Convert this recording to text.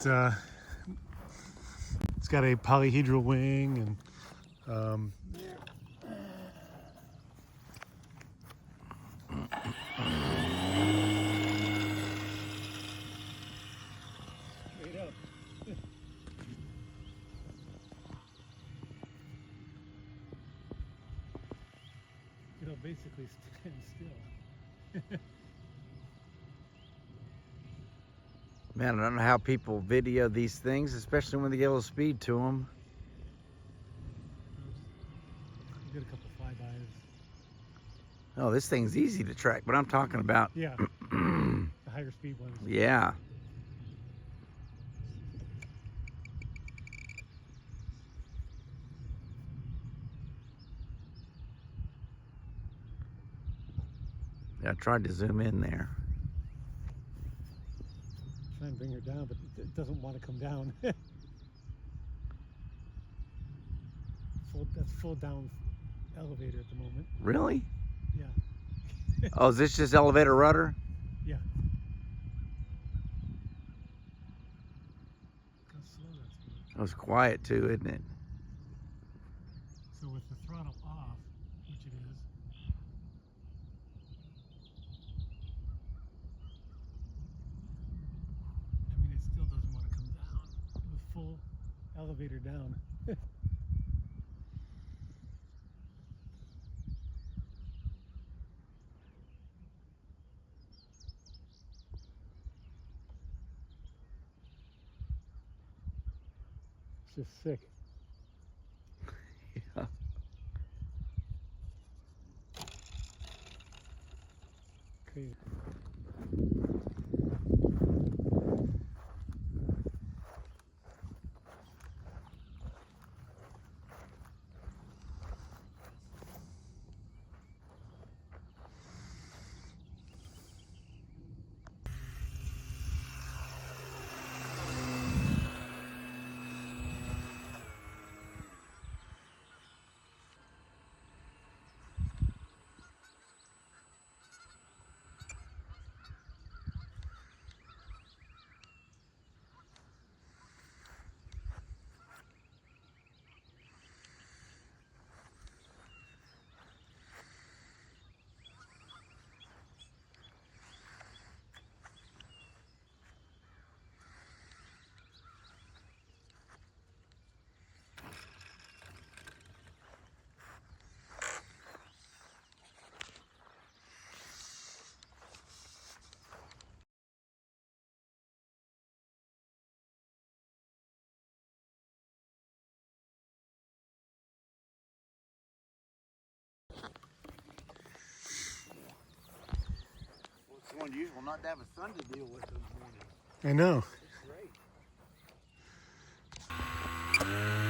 It's got a polyhedral wing and it'll basically stand still. Man, I don't know how people video these things, especially when they get a little speed to them. You did a couple flybys. Oh, this thing's easy to track, but I'm talking about... Yeah, the higher speed ones. Yeah. Yeah, I tried to zoom in there. Try and bring her down, but it doesn't want to come down. That's full down elevator at the moment. Really? Yeah. Oh, is this just elevator rudder? Yeah. Look how slow that's moving. That was quiet too, isn't it? So with the throttle off, which it is, I mean, it still doesn't want to come down. With full elevator down. It's just sick. Yeah. Crazy. It's unusual not to have a son to deal with those mornings. I know. It's great.